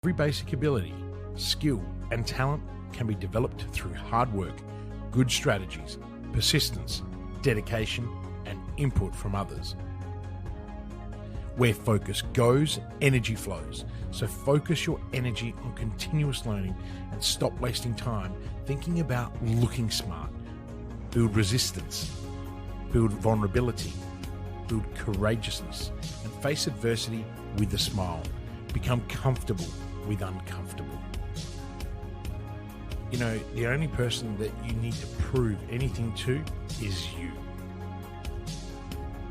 Every basic ability, skill, and talent can be developed through hard work, good strategies, persistence, dedication, and input from others. Where focus goes, energy flows. So focus your energy on continuous learning and stop wasting time thinking about looking smart. Build resistance, build vulnerability, build courageousness, and face adversity with a smile. Become comfortable with uncomfortable. You know, the only person that you need to prove anything to is you.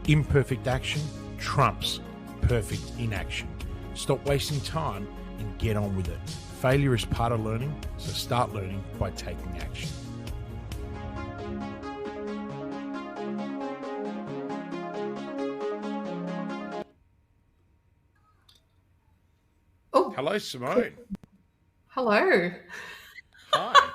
Imperfect action trumps perfect inaction. Stop wasting time and get on with it. Failure is part of learning, so start learning by taking action. Oh, hello, Simone. Hello. Hi.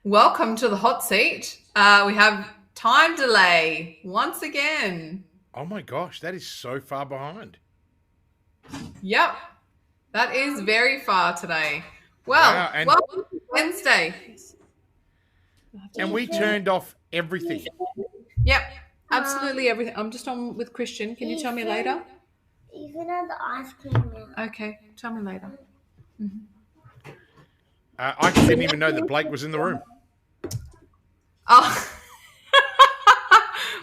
Welcome to the hot seat. We have time delay once again. Oh my gosh, that is so far behind. Yep, that is very far today. Well, Wow, and welcome to Wednesday. And we turned off everything. Yep, absolutely everything. I'm just on with Kristian. Can you tell me later? Even at the ice cream man. Okay, tell me later. I didn't even know that Blake was in the room. Oh,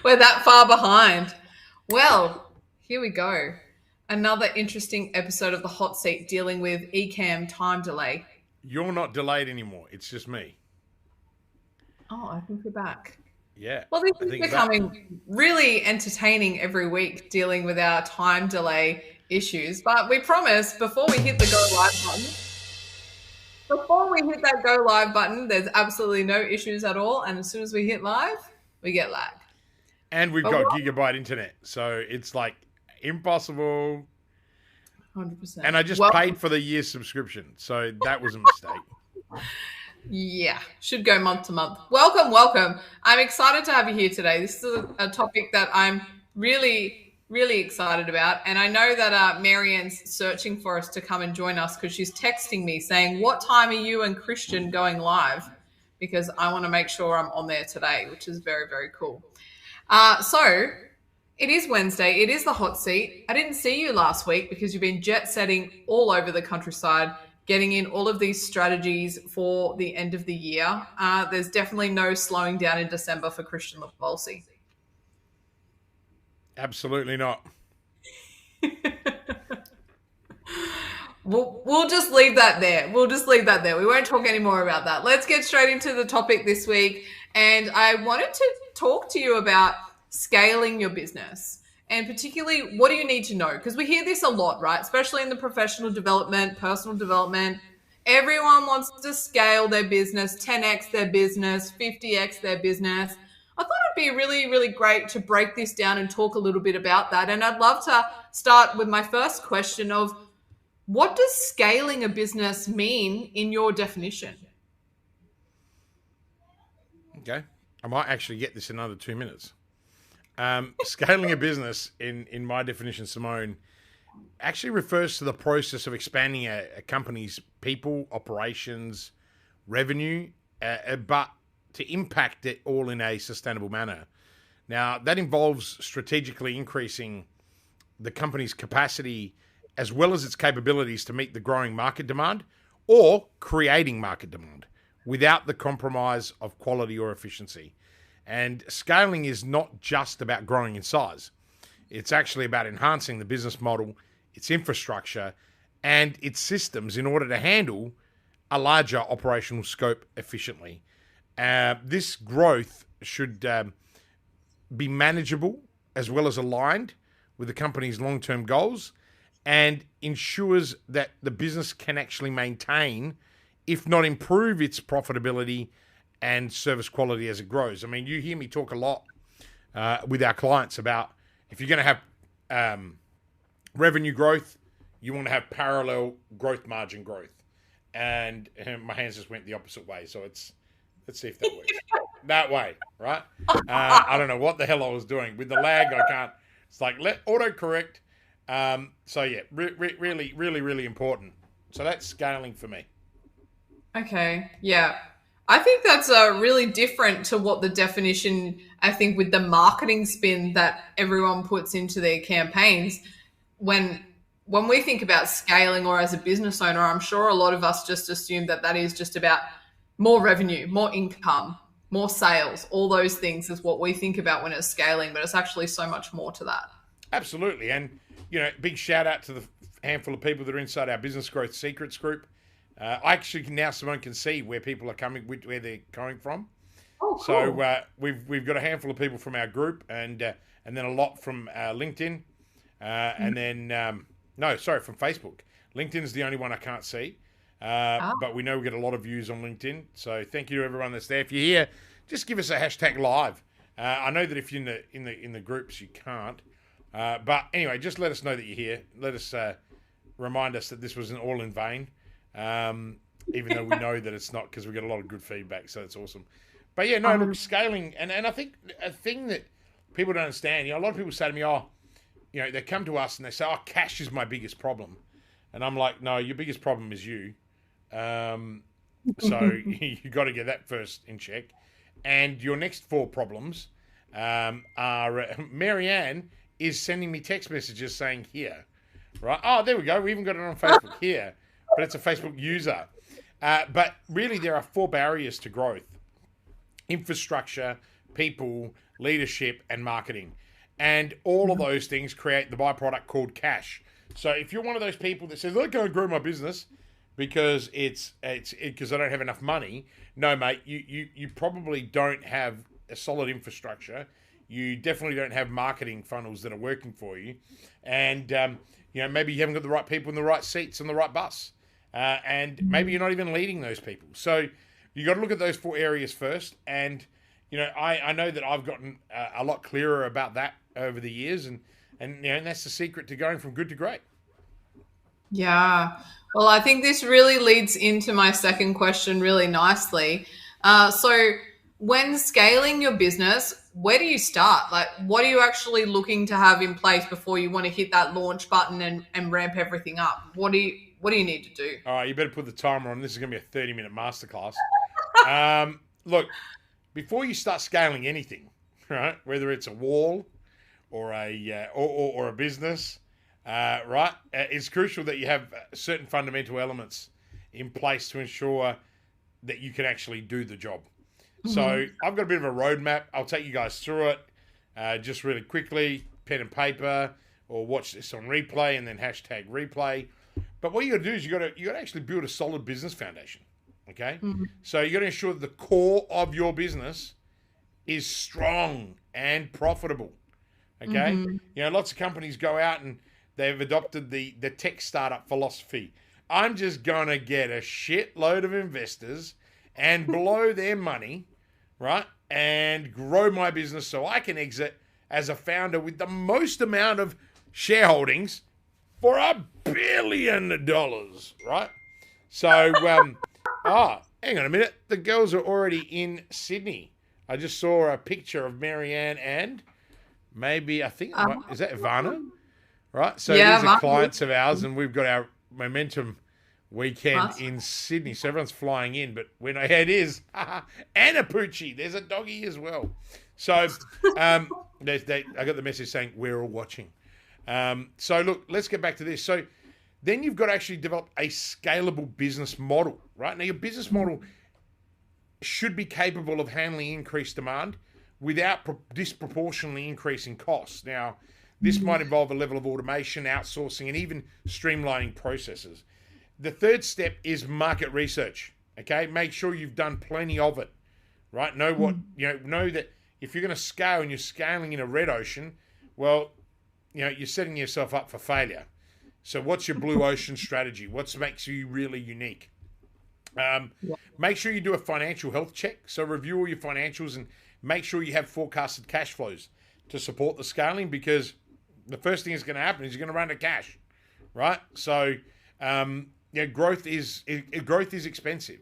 we're that far behind. Well, here we go. Another interesting episode of the hot seat dealing with ECAM time delay. You're not delayed anymore. It's just me. Oh, I think we're back. Yeah. Well, this is becoming really entertaining every week dealing with our time delay issues. But we promise before we hit the go live button, there's absolutely no issues at all. And as soon as we hit live, we get lag. And we've got gigabyte internet. So it's like impossible. 100%. And I just paid for the year's subscription. So that was a mistake. Yeah, should go month to month. Welcome. I'm excited to have you here today. This is a topic that I'm really, really excited about. And I know that Marianne's searching for us to come and join us because she's texting me saying, what time are you and Kristian going live? Because I want to make sure I'm on there today, which is very, very cool. So it is Wednesday. It is the hot seat. I didn't see you last week because you've been jet setting all over the countryside, getting in all of these strategies for the end of the year. There's definitely no slowing down in December for Kristian Livolsi. Absolutely not. We'll just leave that there. We won't talk any more about that. Let's get straight into the topic this week. And I wanted to talk to you about scaling your business. And particularly, what do you need to know? Because we hear this a lot, right? Especially in the professional development, personal development. Everyone wants to scale their business, 10x their business, 50x their business. I thought it'd be really, really great to break this down and talk a little bit about that. And I'd love to start with my first question of, what does scaling a business mean in your definition? Okay. I might actually get this in another 2 minutes. Scaling a business, in my definition, Simone, actually refers to the process of expanding a company's people, operations, revenue, but to impact it all in a sustainable manner. Now, that involves strategically increasing the company's capacity as well as its capabilities to meet the growing market demand or creating market demand without the compromise of quality or efficiency. And scaling is not just about growing in size. It's actually about enhancing the business model, its infrastructure, and its systems in order to handle a larger operational scope efficiently. This growth should be manageable as well as aligned with the company's long-term goals and ensures that the business can actually maintain, if not improve, its profitability and service quality as it grows. I mean, you hear me talk a lot with our clients about if you're going to have revenue growth, you want to have parallel growth margin growth. And my hands just went the opposite way. So let's see if that works. That way, right? I don't know what the hell I was doing. With the lag, I can't. It's like, let autocorrect. So yeah, really, really, really important. So that's scaling for me. Okay, yeah. I think that's really different to what the definition, I think, with the marketing spin that everyone puts into their campaigns. When when we think about scaling or as a business owner, I'm sure a lot of us just assume that that is just about more revenue, more income, more sales. All those things is what we think about when it's scaling, but it's actually so much more to that. Absolutely. And, big shout out to the handful of people that are inside our Business Growth Secrets group. I actually now, Simone, can see where people are coming, where they're coming from. Oh, cool. So we've got a handful of people from our group, and then a lot from LinkedIn, and then from Facebook. LinkedIn's the only one I can't see, but we know we get a lot of views on LinkedIn. So thank you to everyone that's there. If you're here, just give us a hashtag live. I know that if you're in the groups, you can't. But anyway, just let us know that you're here. Let us remind us that this wasn't all in vain, even though we know that it's not, because we get a lot of good feedback. So that's awesome. But yeah, no, look, scaling, and I think a thing that people don't understand, a lot of people say to me, they come to us and they say, cash is my biggest problem. And I'm like, no, your biggest problem is you. So you got to get that first in check. And your next 4 problems are Marianne is sending me text messages saying here, right? Oh, there we go. We even got it on Facebook here, but it's a Facebook user. But really, there are 4 barriers to growth: infrastructure, people, leadership, and marketing. And all of those things create the byproduct called cash. So if you're one of those people that says, I can't grow my business because it's because I don't have enough money. No, mate, you probably don't have a solid infrastructure. You definitely don't have marketing funnels that are working for you. And, maybe you haven't got the right people in the right seats on the right bus. And maybe you're not even leading those people. So you got to look at those 4 areas first. And, I know that I've gotten a lot clearer about that over the years. And that's the secret to going from good to great. Yeah. Well, I think this really leads into my second question really nicely. So when scaling your business, where do you start? Like, what are you actually looking to have in place before you want to hit that launch button and ramp everything up? What do you need to do? All right, you better put the timer on. This is going to be a 30-minute masterclass. Look, before you start scaling anything, right, whether it's a wall or a business, right, it's crucial that you have certain fundamental elements in place to ensure that you can actually do the job. So I've got a bit of a roadmap. I'll take you guys through it just really quickly, pen and paper, or watch this on replay and then hashtag replay. But what you got to do is you got to actually build a solid business foundation. Okay, so you got to ensure that the core of your business is strong and profitable. Okay, lots of companies go out and they've adopted the tech startup philosophy. I'm just gonna get a shitload of investors and blow their money, right, and grow my business so I can exit as a founder with the most amount of shareholdings for $1 billion, right? So, hang on a minute. The girls are already in Sydney. I just saw a picture of Marianne and maybe, I think, is that Ivana? Right? So these are clients of ours, and we've got our Momentum weekend in Sydney. So everyone's flying in, but it is Anna Pucci. There's a doggy as well. So I got the message saying we're all watching. So look, let's get back to this. So then you've got to actually develop a scalable business model, right? Now your business model should be capable of handling increased demand without disproportionately increasing costs. Now, this might involve a level of automation, outsourcing, and even streamlining processes. The third step is market research. Okay, make sure you've done plenty of it. Right? Know that if you're going to scale and you're scaling in a red ocean, well, you're setting yourself up for failure. So, what's your blue ocean strategy? What makes you really unique? Make sure you do a financial health check. So, review all your financials and make sure you have forecasted cash flows to support the scaling, because the first thing that's going to happen is you're going to run out of cash, right? So, growth is expensive.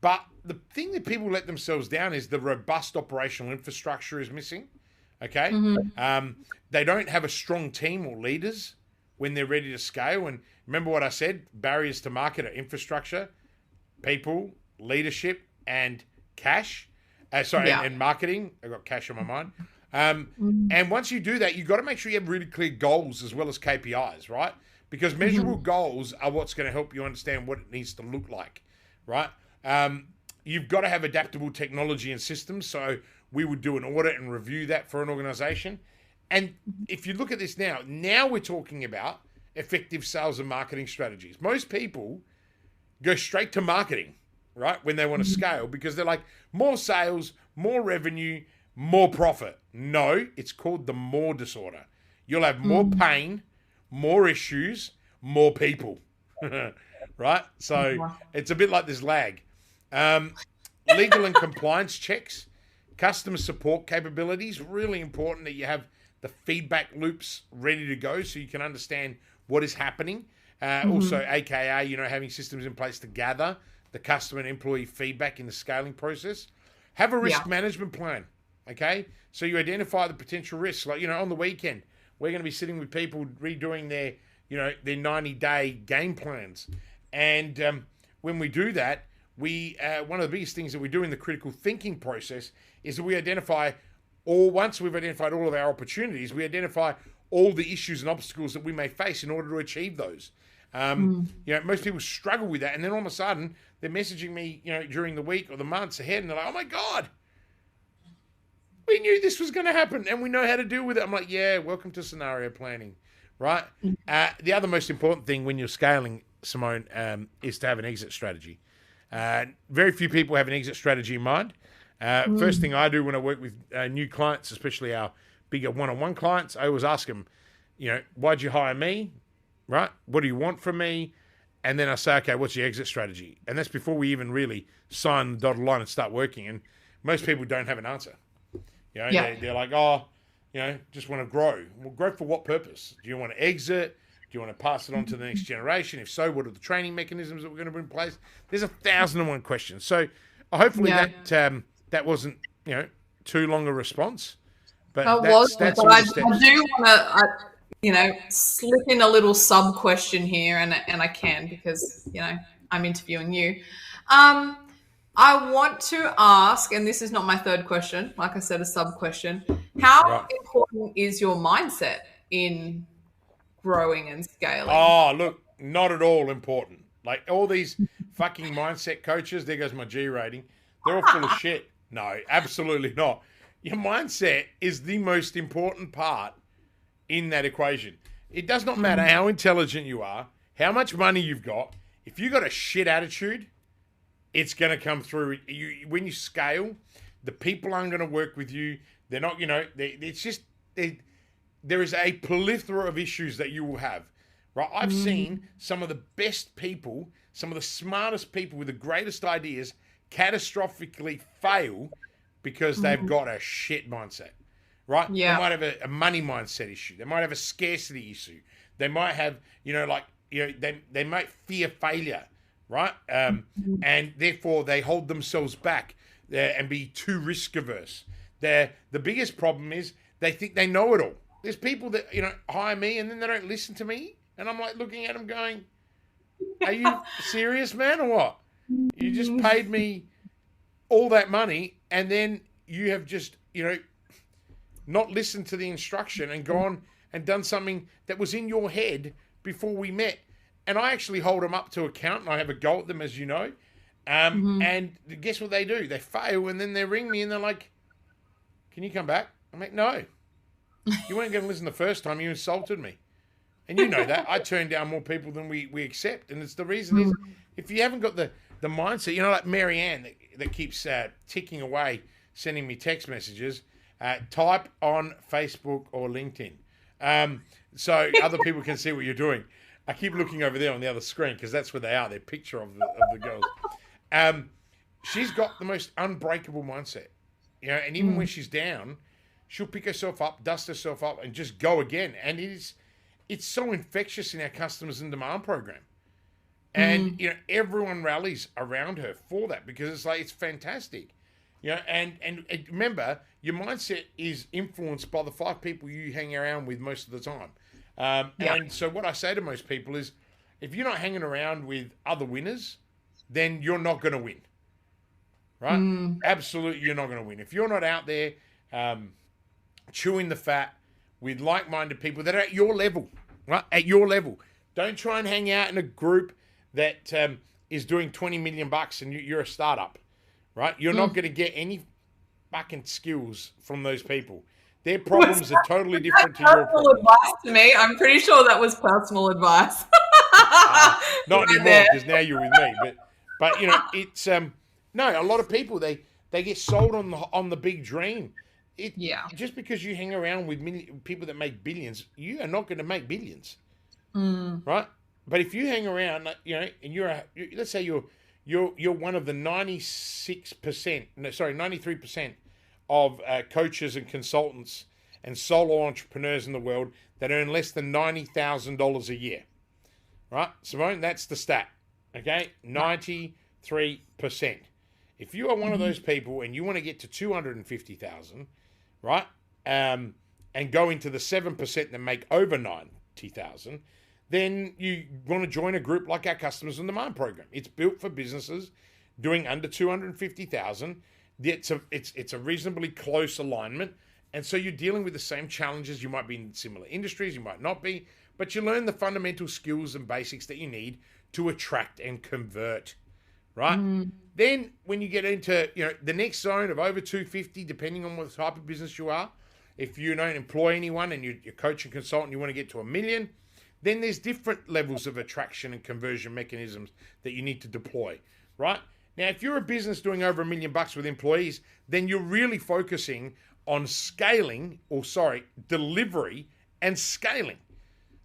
But the thing that people let themselves down is the robust operational infrastructure is missing, okay? They don't have a strong team or leaders, when they're ready to scale. And remember what I said, barriers to market are infrastructure, people, leadership, and cash. And marketing. I got cash on my mind. And once you do that, you've got to make sure you have really clear goals as well as KPIs, right? Because measurable goals are what's going to help you understand what it needs to look like, right? You've got to have adaptable technology and systems. So we would do an audit and review that for an organization. And if you look at this now we're talking about effective sales and marketing strategies. Most people go straight to marketing, right, when they want to scale, because they're like, more sales, more revenue, more profit. No, it's called the more disorder. You'll have more pain, more issues, more people, right? So it's a bit like this lag. Legal and compliance checks, customer support capabilities, really important that you have the feedback loops ready to go so you can understand what is happening. Also, AKA, having systems in place to gather the customer and employee feedback in the scaling process. Have a risk management plan, okay? So you identify the potential risks. Like, on the weekend, we're going to be sitting with people redoing their 90-day game plans. And when we do that, one of the biggest things that we do in the critical thinking process is that we identify, once we've identified all of our opportunities, we identify all the issues and obstacles that we may face in order to achieve those. Most people struggle with that, and then all of a sudden they're messaging me, during the week or the months ahead, and they're like, "Oh my God, we knew this was going to happen, and we know how to deal with it." I'm like, "Yeah, welcome to scenario planning," right? The other most important thing when you're scaling, Simone, is to have an exit strategy. Very few people have an exit strategy in mind. First thing I do when I work with new clients, especially our bigger one-on-one clients, I always ask them, why'd you hire me? Right? What do you want from me? And then I say, okay, what's your exit strategy? And that's before we even really sign the dotted line and start working. And most people don't have an answer. They're like, just want to grow. Well, grow for what purpose? Do you want to exit? Do you want to pass it on to the next generation? If so, what are the training mechanisms that we're going to put in place? There's 1,001 questions. So hopefully that wasn't, too long a response. But that's I do want to, slip in a little sub question here, and I can because I'm interviewing you. I want to ask, and this is not my third question, like I said, a sub question. How important is your mindset in growing and scaling? Oh, look, not at all important. Like all these fucking mindset coaches, there goes my G rating. They're all full of shit. No, absolutely not. Your mindset is the most important part in that equation. It does not matter how intelligent you are, how much money you've got. If you've got a shit attitude, it's going to come through. When you scale, the people aren't going to work with you. They're not, it's just, there is a plethora of issues that you will have. Right? I've seen some of the best people, some of the smartest people with the greatest ideas catastrophically fail because they've got a shit mindset. Right? Yeah. They might have a money mindset issue. They might have a scarcity issue. They might have, they might fear failure, right? And therefore they hold themselves back and be too risk averse. The biggest problem is they think they know it all. There's people that, hire me and then they don't listen to me. And I'm like looking at them going, are you serious, man, or what? You just paid me all that money and then you have just, not listened to the instruction and gone and done something that was in your head before we met. And I actually hold them up to account and I have a go at them, as you know. And guess what they do? They fail and then they ring me and they're like, can you come back? I'm like, no. You weren't going to listen the first time. You insulted me. And you know that. I turn down more people than we accept. And it's the reason is if you haven't got the mindset, like Mary Ann that keeps ticking away, sending me text messages, type on Facebook or LinkedIn so other people can see what you're doing. I keep looking over there on the other screen because that's where they are, their picture of the girls. She's got the most unbreakable mindset, and even when she's down, she'll pick herself up, dust herself up, and just go again. And it's so infectious in our customers and demand program. And, everyone rallies around her for that because it's fantastic. And remember, your mindset is influenced by the 5 people you hang around with most of the time. And so what I say to most people is, if you're not hanging around with other winners, then you're not going to win. Right? Absolutely, you're not going to win. If you're not out there chewing the fat with like-minded people that are at your level, right? At your level. Don't try and hang out in a group that is doing 20 million bucks and you're a startup, right? You're not going to get any fucking skills from those people. Their problems are totally different to your problems. Advice to me. I'm pretty sure that was personal advice. Not anymore, because now you're with me. But you know, it's no. A lot of people they get sold on the big dream. Just because you hang around with people that make billions, you are not going to make billions, right? But if you hang around, you know, and let's say you're one of the 93% of coaches and consultants and solo entrepreneurs in the world that earn less than $90,000 a year, right? Simone, that's the stat, okay? 93%. If you are one of those people and you want to get to 250,000, right, and go into the 7% that make over 90,000, then you want to join a group like our Customers on Demand program. It's built for businesses doing under 250,000. It's a reasonably close alignment, and so you're dealing with the same challenges. You might be in similar industries, you might not be, but you learn the fundamental skills and basics that you need to attract and convert, right? Then when you get into, you know, the next zone of over 250, depending on what type of business you are, if you don't employ anyone and you're coach and consultant, you want to get to $1 million, then there's different levels of attraction and conversion mechanisms that you need to deploy, right? Now, if you're a business doing over $1 million with employees, then you're really focusing on delivery and scaling.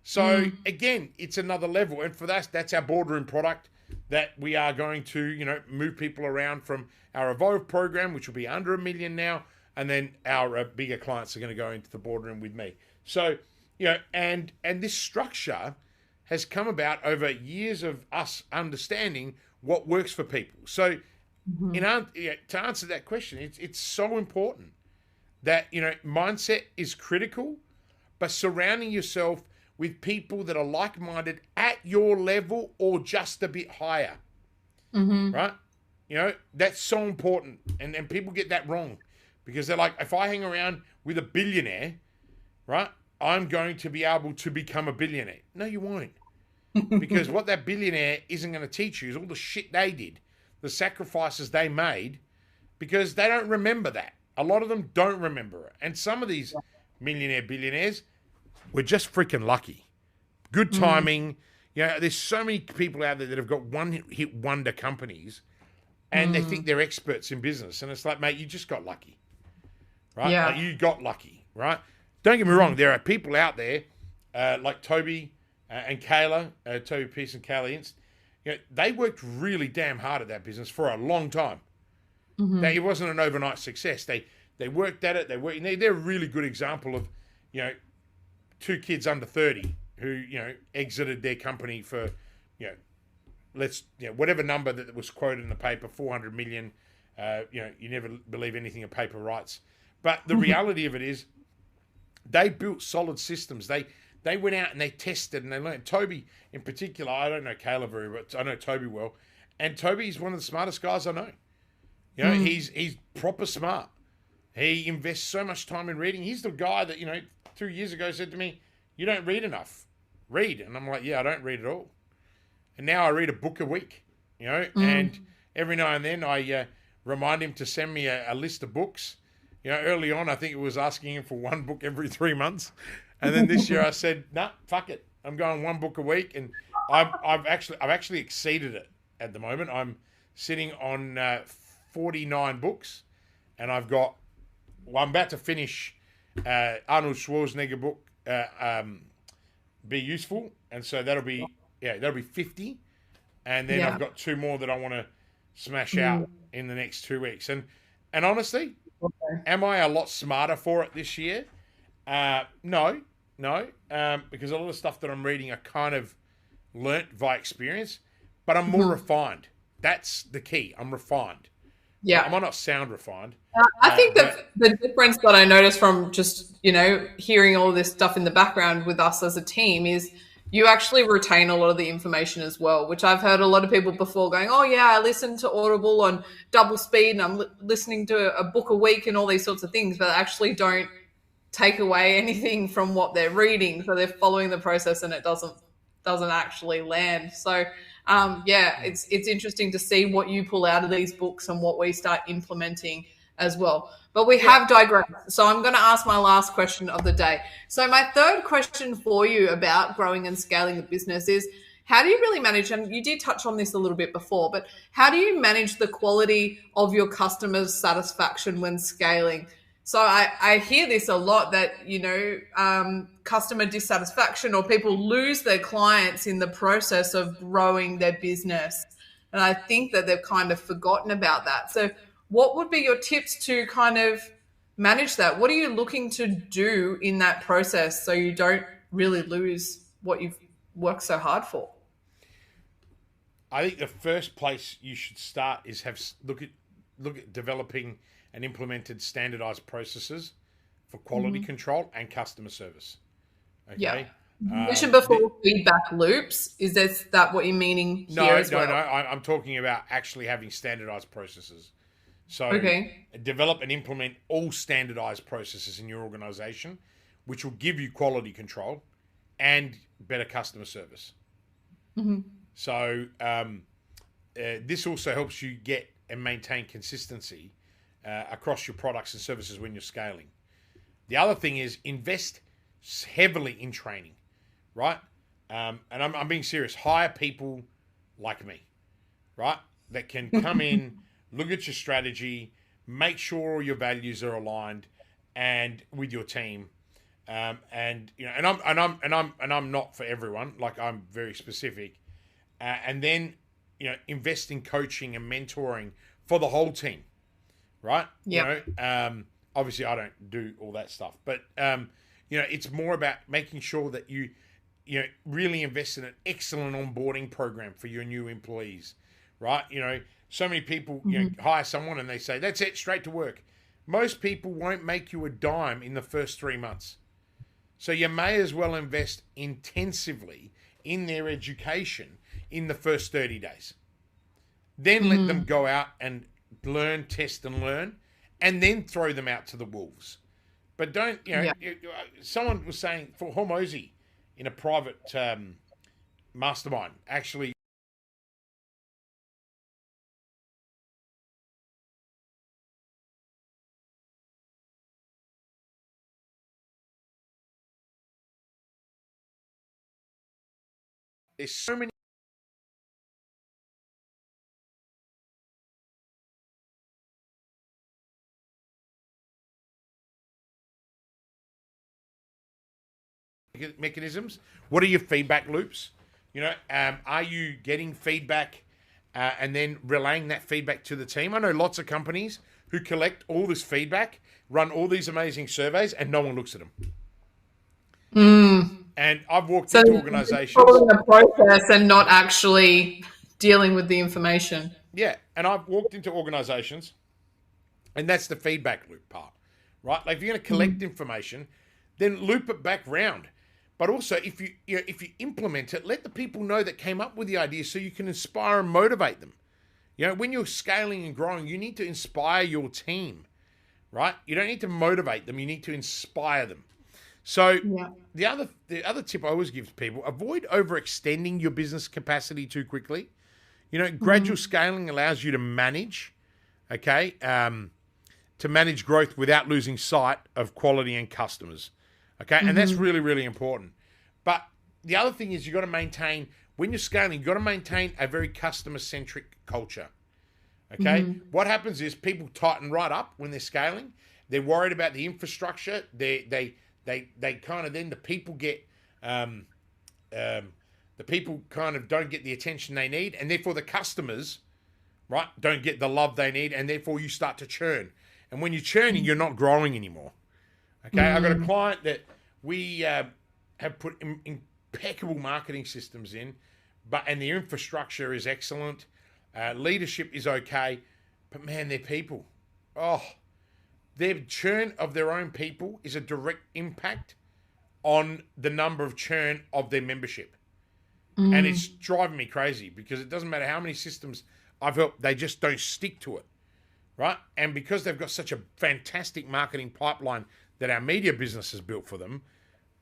So again, it's another level. And for that's our boardroom product that we are going to, you know, move people around from our Evolve program, which will be under $1 million now. And then our bigger clients are going to go into the boardroom with me. So, you know, and this structure has come about over years of us understanding what works for people. So to answer that question, it's so important that, you know, mindset is critical, but surrounding yourself with people that are like-minded at your level or just a bit higher, right? You know, that's so important. And people get that wrong because they're like, if I hang around with a billionaire, right, I'm going to be able to become a billionaire. No, you won't. Because what that billionaire isn't going to teach you is all the shit they did, the sacrifices they made, because they don't remember that. A lot of them don't remember it. And some of these billionaires were just freaking lucky. Good timing. You know, there's so many people out there that have got one-hit wonder companies and they think they're experts in business. And it's like, mate, you just got lucky, right? Yeah. Like, you got lucky, right? Don't get me wrong. There are people out there like Toby and Kayla, Toby Pearce and Kayla Inst. You know, they worked really damn hard at that business for a long time. It wasn't an overnight success. They worked at it. They're a really good example of, you know, two kids under 30 who, you know, exited their company for, you know, whatever number that was quoted in the paper, 400 million. You know, you never believe anything a paper writes. But the reality of it is, they built solid systems. They went out and they tested and they learned. Toby, in particular, I don't know Kayla very well, but I know Toby well. And Toby's one of the smartest guys I know. You know, he's proper smart. He invests so much time in reading. He's the guy that, you know, 2 years ago said to me, "You don't read enough. Read." And I'm like, "Yeah, I don't read at all." And now I read a book a week, you know, and every now and then I remind him to send me a list of books. You know, early on, I think it was asking him for one book every 3 months. And then this year I said, nah, fuck it. I'm going one book a week. And I've actually exceeded it at the moment. I'm sitting on 49 books. And I'm about to finish Arnold Schwarzenegger book, Be Useful. And so that'll be 50. And then I've got 2 more that I want to smash out in the next 2 weeks. And honestly, am I a lot smarter for it this year? No, because a lot of stuff that I'm reading I kind of learnt via experience, but I'm more refined. That's the key. I'm refined, Yeah. I might not sound refined. I think but that the difference that I noticed from just, hearing all this stuff in the background with us as a team is you actually retain a lot of the information as well, which I've heard a lot of people before going, oh, yeah, I listen to Audible on double speed and I'm listening to a book a week and all these sorts of things, but actually don't take away anything from what they're reading. So they're following the process and it doesn't actually land. So it's interesting to see what you pull out of these books and what we start implementing as well. But we have digressed. So I'm going to ask my last question of the day. So my third question for you about growing and scaling the business is, how do you really manage, and you did touch on this a little bit before, but how do you manage the quality of your customers' satisfaction when scaling? So I hear this a lot that, customer dissatisfaction or people lose their clients in the process of growing their business. And I think that they've kind of forgotten about that. So what would be your tips to kind of manage that? What are you looking to do in that process so you don't really lose what you've worked so hard for? I think the first place you should start is look at developing and implemented standardized processes for quality control and customer service. Okay. Yeah. You mentioned before feedback loops. Is that what you're meaning here as well? No. I'm talking about actually having standardized processes. So develop and implement all standardized processes in your organization, which will give you quality control and better customer service. So this also helps you get and maintain consistency across your products and services when you're scaling. The other thing is invest heavily in training, right? And I'm being serious. Hire people like me, right? That can come in, look at your strategy, make sure all your values are aligned, and with your team. And I'm not for everyone. Like, I'm very specific. And then invest in coaching and mentoring for the whole team. Right? Yeah. Obviously I don't do all that stuff, but it's more about making sure that you really invest in an excellent onboarding program for your new employees, right? So many people hire someone and they say, that's it, straight to work. Most people won't make you a dime in the first 3 months. So you may as well invest intensively in their education in the first 30 days. Then let them go out and learn, test and learn, and then throw them out to the wolves. But don't, someone was saying for Hormozy in a private mastermind, actually, there's so many mechanisms. What are your feedback loops? Are you getting feedback and then relaying that feedback to the team? I know lots of companies who collect all this feedback, run all these amazing surveys, and no one looks at them. And I've walked into organizations following the process and not actually dealing with the information. Yeah, and I've walked into organizations, and that's the feedback loop part, right? Like, if you're going to collect information, then loop it back round. But also, if you implement it, let the people know that came up with the idea so you can inspire and motivate them. When you're scaling and growing, you need to inspire your team, right? You don't need to motivate them. You need to inspire them. So the other tip I always give to people, avoid overextending your business capacity too quickly. Gradual scaling allows you to manage, to manage growth without losing sight of quality and customers. Okay, and that's really, really important. But the other thing is, you've got to maintain, when you're scaling, you've got to maintain a very customer-centric culture. Okay, what happens is people tighten right up when they're scaling. They're worried about the infrastructure. They kind of, then the people get, the people kind of don't get the attention they need, and therefore the customers, right, don't get the love they need, and therefore you start to churn. And when you're churning, you're not growing anymore. Okay, I've got a client that we have put impeccable marketing systems in, and the infrastructure is excellent. Leadership is okay, But man, their people. Oh, their churn of their own people is a direct impact on the number of churn of their membership. And it's driving me crazy because it doesn't matter how many systems I've helped, they just don't stick to it, right? And because they've got such a fantastic marketing pipeline that our media business has built for them,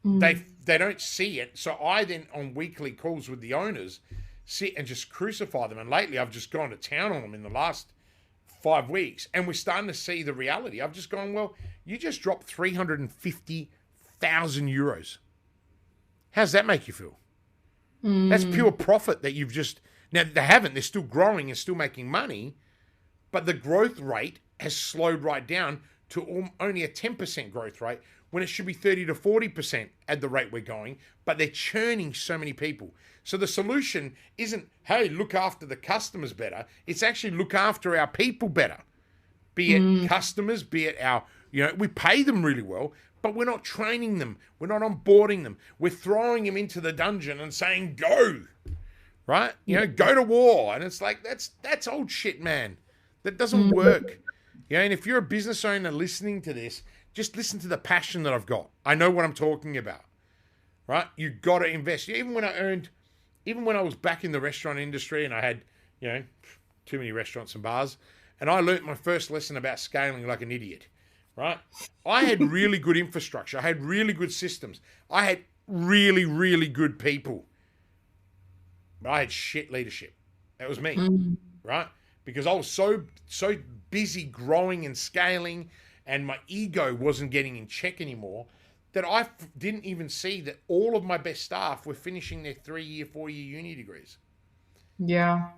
they don't see it. So I then, on weekly calls with the owners, sit and just crucify them. And lately I've just gone to town on them in the last 5 weeks, and we're starting to see the reality. I've just gone, well, you just dropped 350,000 euros. How's that make you feel? That's pure profit that you've just... Now, they haven't. They're still growing and still making money, but the growth rate has slowed right down to only a 10% growth rate when it should be 30 to 40% at the rate we're going, but they're churning so many people. So the solution isn't, hey, look after the customers better. It's actually look after our people better. Be it customers, be it our... we pay them really well, but we're not training them. We're not onboarding them. We're throwing them into the dungeon and saying, go, right? Go to war. And it's like, that's old shit, man. That doesn't work. And if you're a business owner listening to this, just listen to the passion that I've got. I know what I'm talking about, right? You've got to invest. Even when I was back in the restaurant industry and I had, too many restaurants and bars, and I learnt my first lesson about scaling like an idiot. Right? I had really good infrastructure. I had really good systems. I had really, really good people. But I had shit leadership. That was me. Right? Because I was so busy growing and scaling, and my ego wasn't getting in check anymore, that I didn't even see that all of my best staff were finishing their 3-year, 4-year uni degrees. Yeah.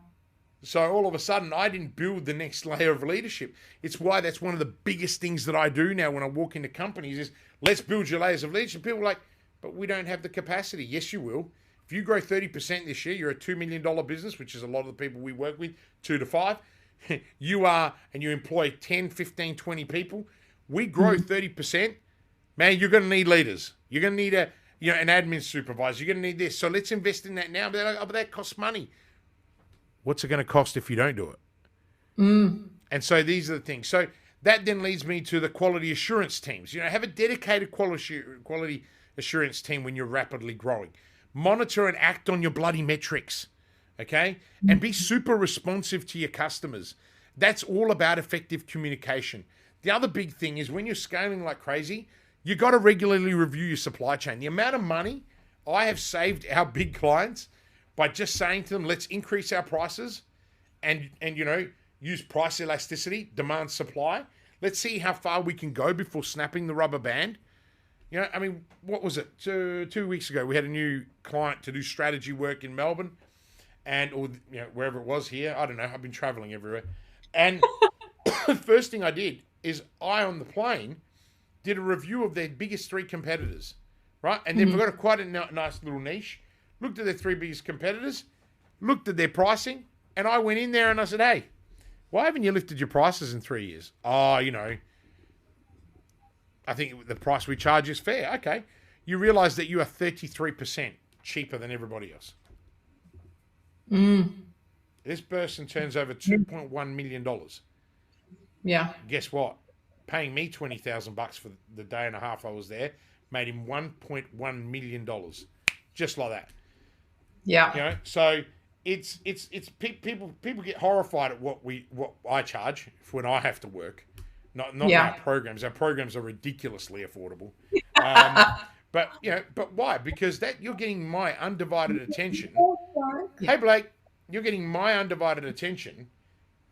So all of a sudden, I didn't build the next layer of leadership. It's why that's one of the biggest things that I do now when I walk into companies is, let's build your layers of leadership. People are like, but we don't have the capacity. Yes, you will. If you grow 30% this year, you're a $2 million business, which is a lot of the people we work with, 2 to 5. You are, and you employ 10, 15, 20 people. We grow 30%. Man, you're going to need leaders. You're going to need an admin supervisor. You're going to need this. So let's invest in that now. But they're like, but that costs money. What's it going to cost if you don't do it? And so these are the things. So that then leads me to the quality assurance teams. Have a dedicated quality assurance team when you're rapidly growing. Monitor and act on your bloody metrics, okay? And be super responsive to your customers. That's all about effective communication. The other big thing is when you're scaling like crazy, you got to regularly review your supply chain. The amount of money I have saved our big clients by just saying to them, let's increase our prices and use price elasticity, demand supply. Let's see how far we can go before snapping the rubber band. What was it? 2 weeks ago, we had a new client to do strategy work in Melbourne or wherever it was here. I don't know. I've been traveling everywhere. And the first thing I did is on the plane, did a review of their biggest 3 competitors, right? And they've got quite a nice little niche. Looked at their 3 biggest competitors, looked at their pricing, and I went in there and I said, hey, why haven't you lifted your prices in 3 years? Oh, I think the price we charge is fair. Okay. You realize that you are 33% cheaper than everybody else. This person turns over $2.1 million. Yeah. Guess what? Paying me $20,000 for the day and a half I was there made him $1.1 million. Just like that. Yeah. So it's people get horrified at what I charge when I have to work. Not our programs. Our programs are ridiculously affordable. But why? Because you're getting my undivided attention. Hey Blake, you're getting my undivided attention,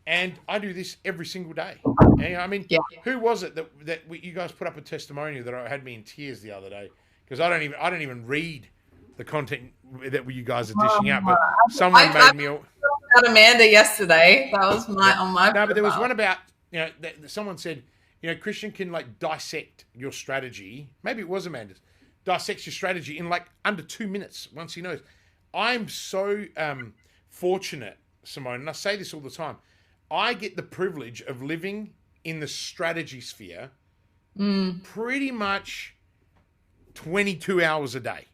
and I do this every single day. And, who was it that you guys put up a testimonial that had me in tears the other day? Because I don't even read the content that you guys are dishing out, but someone made me. About Amanda yesterday. That was on my. No, but there was one about someone said Kristian can dissect your strategy. Maybe it was Amanda's. Dissects your strategy in under 2 minutes once he knows. I'm so fortunate, Simone, and I say this all the time. I get the privilege of living in the strategy sphere pretty much 22 hours a day.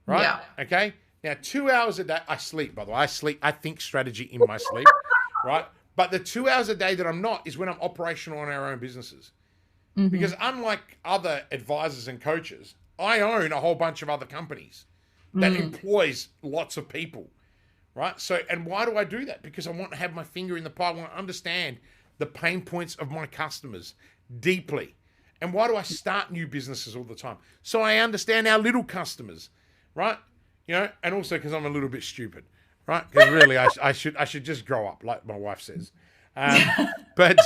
Right? Yeah. Okay? Now, 2 hours a day, I sleep, by the way. I think strategy in my sleep, right? But the 2 hours a day that I'm not is when I'm operational on our own businesses. Because unlike other advisors and coaches, I own a whole bunch of other companies that employs lots of people, right? So, and why do I do that? Because I want to have my finger in the pie. I want to understand the pain points of my customers deeply. And why do I start new businesses all the time? So I understand our little customers, right? You know, and also because I'm a little bit stupid, right? Because really, I should just grow up, like my wife says. But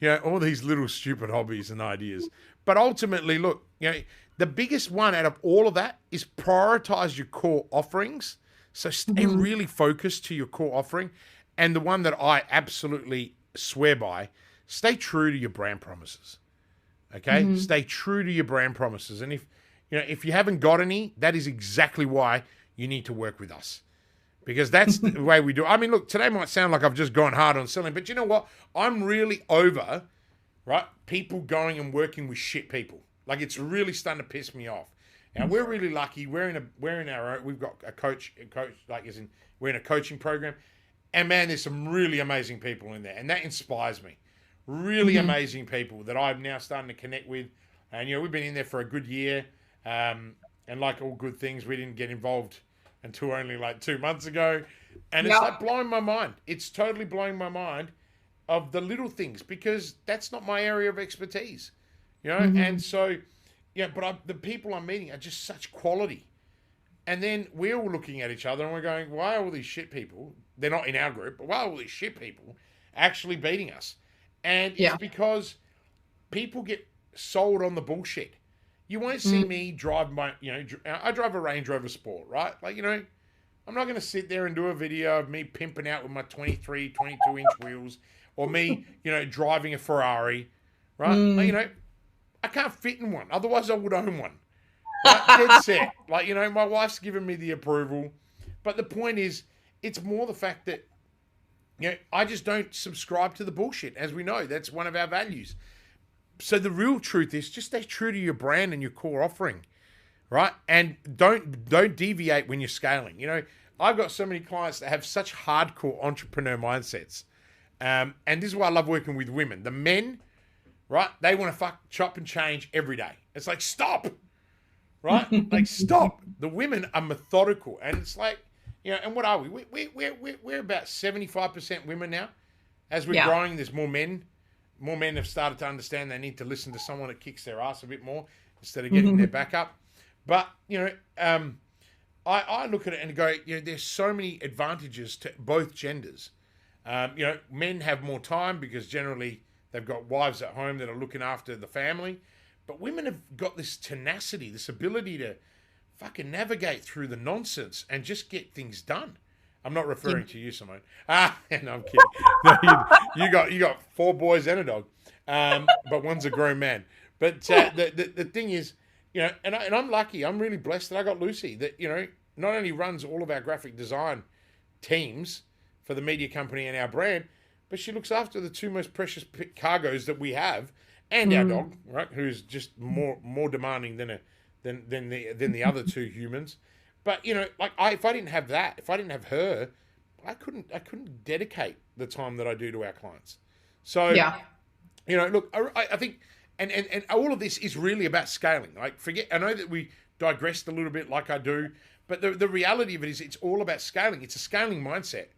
you know, all these little stupid hobbies and ideas. But ultimately, look, you know, the biggest one out of all of that is prioritize your core offerings. So stay really focused to your core offering. And the one that I absolutely swear by, stay true to your brand promises. Okay? Stay true to your brand promises. And if you haven't got any, that is exactly why you need to work with us. Because that's the way we do it. I mean, look, today might sound like I've just gone hard on selling, but you know what? I'm really over, right, people going and working with shit people. Like, it's really starting to piss me off. Now, we're really lucky. We're in our own, we've got a coach, like, as in, we're in a coaching program. And man, there's some really amazing people in there. And that inspires me. Really amazing people that I'm now starting to connect with. And, you know, we've been in there for a good year. And like all good things, we didn't get involved until only like 2 months ago. And it's like blowing my mind. It's totally blowing my mind of the little things, because that's not my area of expertise, you know? And so, yeah, but the people I'm meeting are just such quality. And then we're all looking at each other and we're going, why are all these shit people, they're not in our group, but why are all these shit people actually beating us? And it's because people get sold on the bullshit. You won't see me drive I drive a Range Rover Sport, right? Like, you know, I'm not going to sit there and do a video of me pimping out with my 23, 22-inch wheels, or me, you know, driving a Ferrari, right? Like, you know, I can't fit in one. Otherwise, I would own one. Right? Dead set. Like, you know, my wife's given me the approval. But the point is, it's more the fact that, you know, I just don't subscribe to the bullshit. As we know, that's one of our values. So the real truth is, just stay true to your brand and your core offering, right? And don't deviate when you're scaling. You know, I've got so many clients that have such hardcore entrepreneur mindsets. And this is why I love working with women. The men, right, they want to chop and change every day. It's like, stop, right? Like, stop. The women are methodical. And it's like, you know, and what are we? We're about 75% women now. As we're growing, there's more men. More men have started to understand they need to listen to someone that kicks their ass a bit more instead of getting their back up. But, you know, I look at it and go, you know, there's so many advantages to both genders. You know, men have more time because generally they've got wives at home that are looking after the family. But women have got this tenacity, this ability to fucking navigate through the nonsense and just get things done. I'm not referring to you, Simone. No, I'm kidding. No, you got 4 boys and a dog, but one's a grown man. But the thing is, you know, and I'm lucky. I'm really blessed that I got Lucy, that, you know, not only runs all of our graphic design teams for the media company and our brand, but she looks after the 2 most precious cargoes that we have, and our dog, right, who's just more demanding than the other 2 humans. But, you know, like, if I didn't have that, if I didn't have her, I couldn't dedicate the time that I do to our clients. So, you know, look, I think, and all of this is really about scaling. Like, I know that we digressed a little bit like I do, but the reality of it is it's all about scaling. It's a scaling mindset,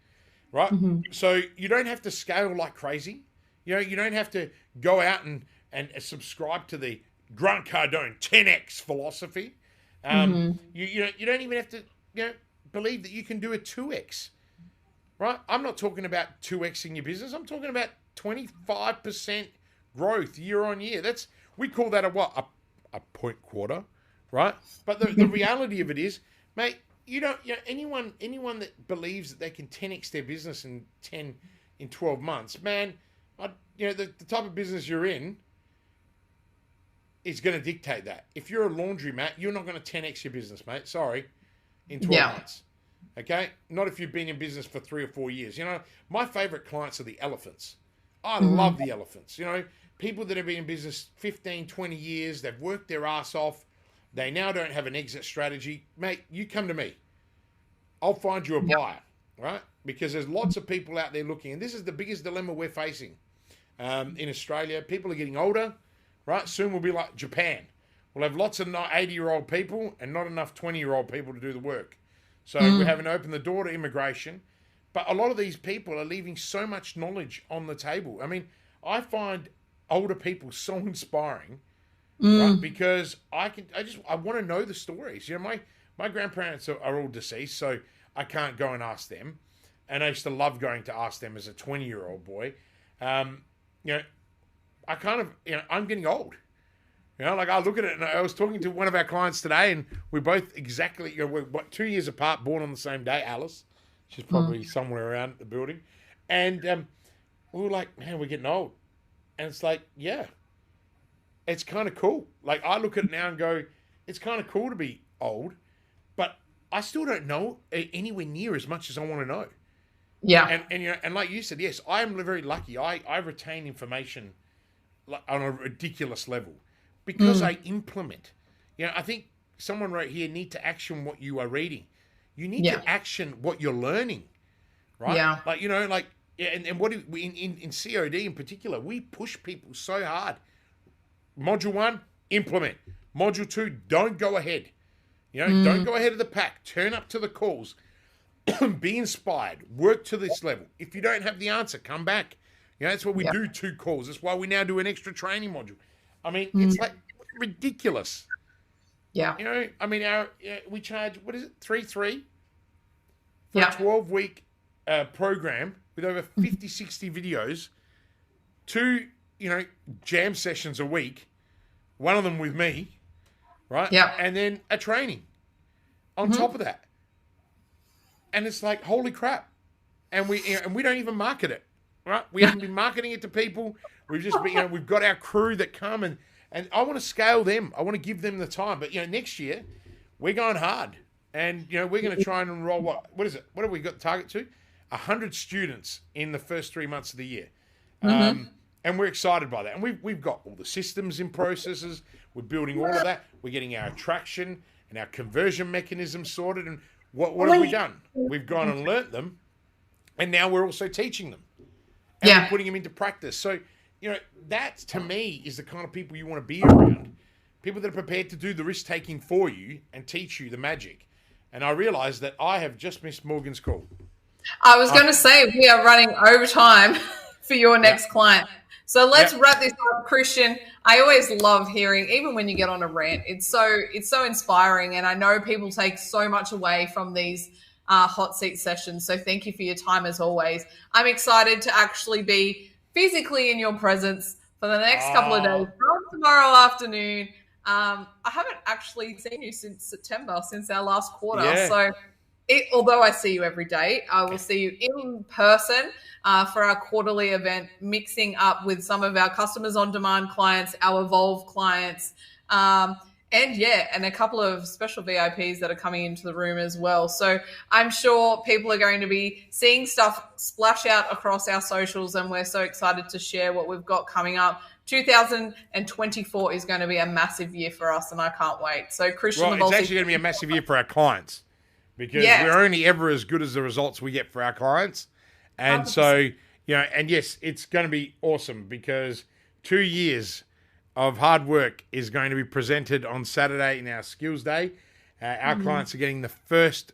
right? So you don't have to scale like crazy. You know, you don't have to go out and subscribe to the Grant Cardone 10X philosophy. You don't even have to, you know, believe that you can do a 2X, right? I'm not talking about 2Xing your business. I'm talking about 25% growth year on year. We call that a point quarter, right? But the reality of it is, mate, anyone that believes that they can 10X their business in 12 months, man, the type of business you're in is going to dictate that. If you're a laundromat, you're not going to 10X your business, mate. Sorry. In 12 months. Okay? Not if you've been in business for 3 or 4 years. You know, my favorite clients are the elephants. I love the elephants. You know, people that have been in business 15, 20 years, they've worked their ass off. They now don't have an exit strategy. Mate, you come to me. I'll find you a buyer. right? Because there's lots of people out there looking, and this is the biggest dilemma we're facing in Australia. People are getting older, right? Soon we'll be like Japan. We'll have lots of 80-year-old people and not enough 20-year-old people to do the work. So we're having to open the door to immigration. But a lot of these people are leaving so much knowledge on the table. I mean, I find older people so inspiring, right? Because I want to know the stories. You know, my grandparents are all deceased, so I can't go and ask them. And I used to love going to ask them as a 20-year-old boy. You know, I kind of, you know, I'm getting old. You know, like I look at it, and I was talking to one of our clients today, and we're both exactly, you know, we're 2 years apart, born on the same day, Alice. She's probably somewhere around the building. And we were like, man, we're getting old. And it's like, yeah, it's kind of cool. Like I look at it now and go, it's kind of cool to be old, but I still don't know anywhere near as much as I want to know. Yeah. And you know, and like you said, yes, I am very lucky. I retain information on a ridiculous level because I implement. You know, I think someone wrote here, need to action what you are reading. You need to action what you're learning, right? Yeah. Like, you know, like, and what we in COD in particular, we push people so hard. Module 1, implement. Module 2, don't go ahead. You know, don't go ahead of the pack. Turn up to the calls. Be inspired. Work to this level. If you don't have the answer, come back. You know, that's why we do 2 calls. That's why we now do an extra training module. I mean, it's like ridiculous. Yeah. You know, I mean, we charge, what is it, 3 for a 12-week program with over 50, 60 videos, 2, you know, jam sessions a week, one of them with me, right? Yeah. And then a training on top of that. And it's like, holy crap. And we don't even market it, right? We haven't been marketing it to people. We've just been, you know, we've got our crew that come and I want to scale them. I want to give them the time. But, you know, next year we're going hard. And, you know, we're going to try and enroll, what is it? What have we got the target to? 100 students in the first 3 months of the year. And we're excited by that. And we've got all the systems in processes. We're building all of that. We're getting our attraction and our conversion mechanism sorted. And what have we done? We've gone and learnt them. And now we're also teaching them. And we're putting them into practice. So, you know, that to me is the kind of people you want to be around. People that are prepared to do the risk-taking for you and teach you the magic. And I realized that I have just missed Morgan's call. I was going to say we are running overtime for your next client. So let's wrap this up, Kristian. I always love hearing, even when you get on a rant, it's so inspiring. And I know people take so much away from these hot seat sessions. So thank you for your time as always. I'm excited to actually be physically in your presence for the next couple of days, from tomorrow afternoon. I haven't actually seen you since September, since our last quarter. Yeah. So although I see you every day, I will see you in person for our quarterly event, mixing up with some of our customers on demand clients, our Evolve clients, and a couple of special VIPs that are coming into the room as well. So I'm sure people are going to be seeing stuff splash out across our socials, and we're so excited to share what we've got coming up. 2024 is going to be a massive year for us, and I can't wait. So Kristian, Well, it's actually going to be a massive year for our clients because we're only ever as good as the results we get for our clients. And 100%. So, you know, and yes, it's going to be awesome because 2 years of hard work is going to be presented on Saturday in our skills day. Our clients are getting the first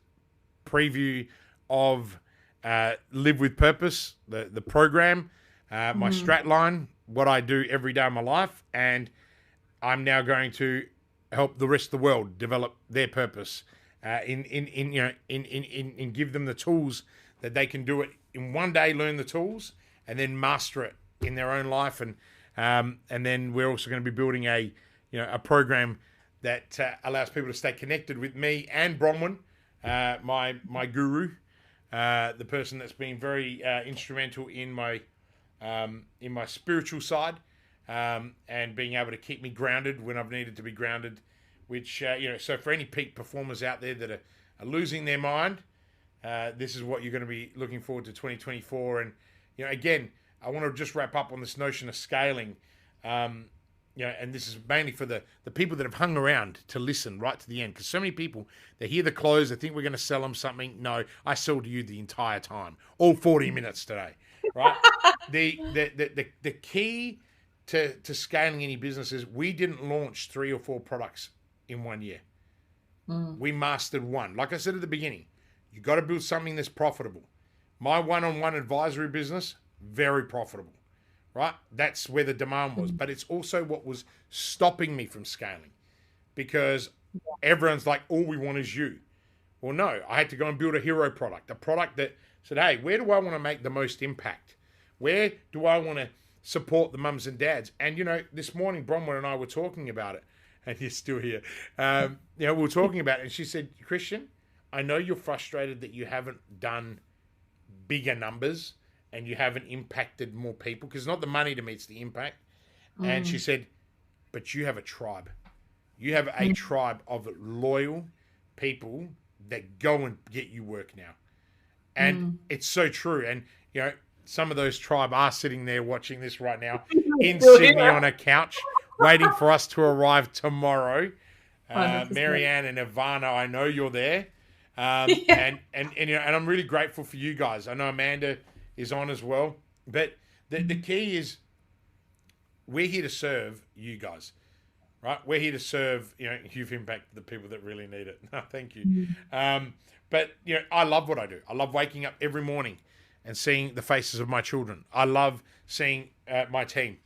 preview of Live with Purpose, the program, my strat line, what I do every day of my life. And I'm now going to help the rest of the world develop their purpose in give them the tools that they can do it in one day, learn the tools and then master it in their own life. And then we're also going to be building a program that allows people to stay connected with me and Bronwyn, my guru, the person that's been very instrumental in my spiritual side, and being able to keep me grounded when I've needed to be grounded. Which so for any peak performers out there that are losing their mind, this is what you're going to be looking forward to 2024. And again, I want to just wrap up on this notion of scaling. and this is mainly for the people that have hung around to listen right to the end, because so many people, they hear the close, they think we're going to sell them something. No, I sold to you the entire time, all 40 minutes today, right? The key to scaling any business is we didn't launch 3 or 4 products in 1 year. We mastered one. Like I said at the beginning, you got to build something that's profitable. My one-on-one advisory business, very profitable. Right? That's where the demand was. But it's also what was stopping me from scaling, because everyone's like, all we want is you. Well, no, I had to go and build a hero product, a product that said, hey, where do I want to make the most impact? Where do I want to support the mums and dads? And, this morning, Bronwyn and I were talking about it, and you're still here. We were talking about it, and she said, Kristian, I know you're frustrated that you haven't done bigger numbers and you haven't impacted more people, because it's not the money to me, it's the impact. And she said, but you have a tribe. You have a tribe of loyal people that go and get you work now. And it's so true. And, some of those tribe are sitting there watching this right now in Sydney on a couch, waiting for us to arrive tomorrow. Marianne and Ivana, I know you're there. And I'm really grateful for you guys. I know Amanda is on as well. But the key is we're here to serve you guys, right? We're here to serve, you've impacted the people that really need it. Thank you. But, I love what I do. I love waking up every morning and seeing the faces of my children. I love seeing my team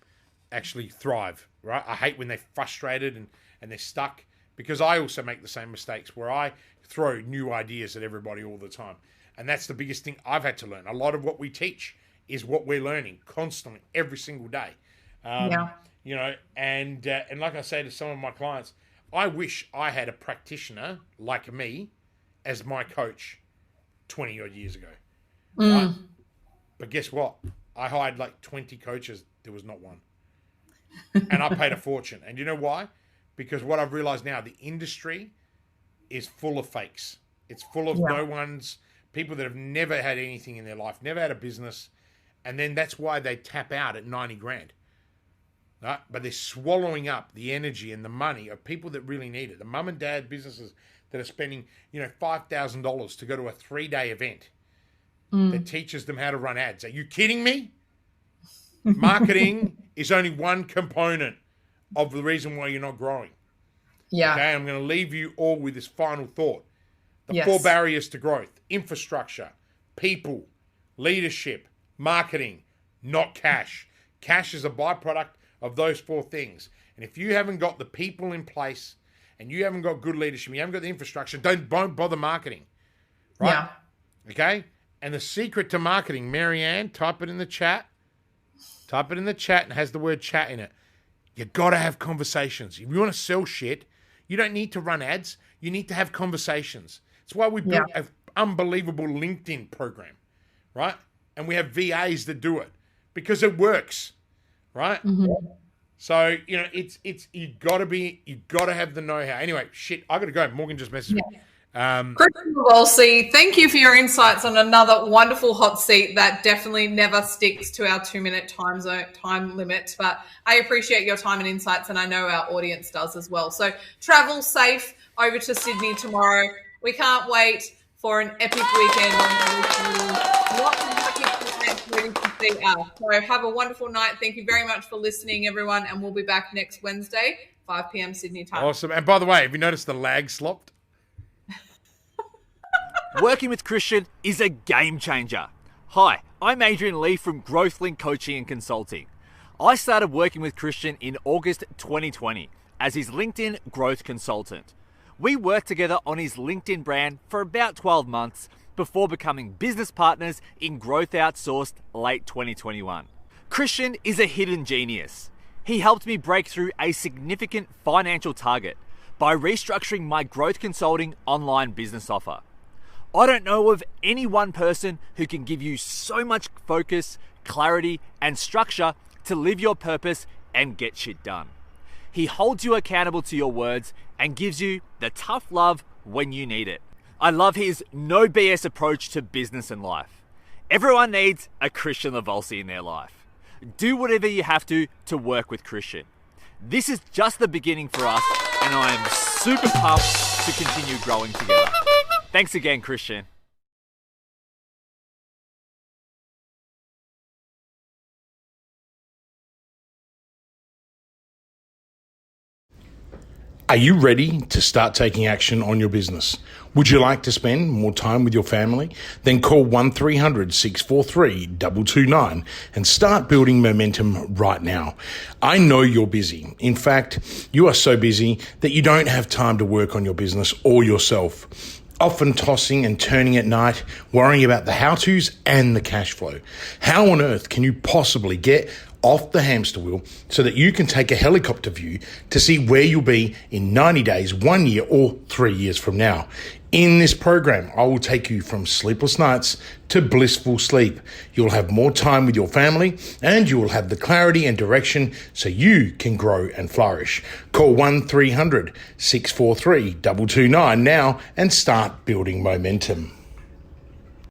actually thrive, right? I hate when they're frustrated and they're stuck, because I also make the same mistakes where I throw new ideas at everybody all the time. And that's the biggest thing I've had to learn. A lot of what we teach is what we're learning constantly, every single day. And like I say to some of my clients, I wish I had a practitioner like me as my coach 20 odd years ago. Right? But guess what? I hired like 20 coaches. There was not one. And I paid a fortune. And you know why? Because what I've realized now, the industry is full of fakes. It's full of people that have never had anything in their life, never had a business. And then that's why they tap out at 90 grand. Right? But they're swallowing up the energy and the money of people that really need it. The mum and dad businesses that are spending, $5,000 to go to a 3-day event that teaches them how to run ads. Are you kidding me? Marketing is only one component of the reason why you're not growing. Yeah. Okay, I'm going to leave you all with this final thought. The 4 barriers to growth: infrastructure, people, leadership, marketing, not cash. Cash is a byproduct of those 4 things. And if you haven't got the people in place and you haven't got good leadership, you haven't got the infrastructure, don't bother marketing. Right? Yeah. Okay? And the secret to marketing, Marianne, type it in the chat. Type it in the chat and it has the word chat in it. You got to have conversations. If you want to sell shit, you don't need to run ads. You need to have conversations. It's why we built an unbelievable LinkedIn program, right? And we have VAs that do it because it works, right? So, it's you got to have the know-how. Anyway, I got to go. Morgan just messaged me. Kristian Livolsi, thank you for your insights on another wonderful hot seat that definitely never sticks to our 2-minute time limit. But I appreciate your time and insights, and I know our audience does as well. So travel safe over to Sydney tomorrow. We can't wait for an epic weekend. Lots of epic waiting to see us. So have a wonderful night. Thank you very much for listening, everyone, and we'll be back next Wednesday, 5 p.m. Sydney time. Awesome. And by the way, have you noticed the lag slopped? Working with Kristian is a game changer. Hi, I'm Adrian Lee from GrowthLink Coaching and Consulting. I started working with Kristian in August 2020 as his LinkedIn growth consultant. We worked together on his LinkedIn brand for about 12 months before becoming business partners in Growth Outsourced late 2021. Kristian is a hidden genius. He helped me break through a significant financial target by restructuring my growth consulting online business offer. I don't know of any one person who can give you so much focus, clarity, and structure to live your purpose and get shit done. He holds you accountable to your words and gives you the tough love when you need it. I love his no BS approach to business and life. Everyone needs a Kristian Livolsi in their life. Do whatever you have to work with Kristian. This is just the beginning for us, and I am super pumped to continue growing together. Thanks again, Kristian. Are you ready to start taking action on your business? Would you like to spend more time with your family? Then call 1300-643-229 and start building momentum right now. I know you're busy. In fact, you are so busy that you don't have time to work on your business or yourself. Often tossing and turning at night, worrying about the how-tos and the cash flow. How on earth can you possibly get off the hamster wheel so that you can take a helicopter view to see where you'll be in 90 days, 1 year, or 3 years from now? In this program, I will take you from sleepless nights to blissful sleep. You'll have more time with your family and you will have the clarity and direction so you can grow and flourish. Call 1300-643-229 now and start building momentum.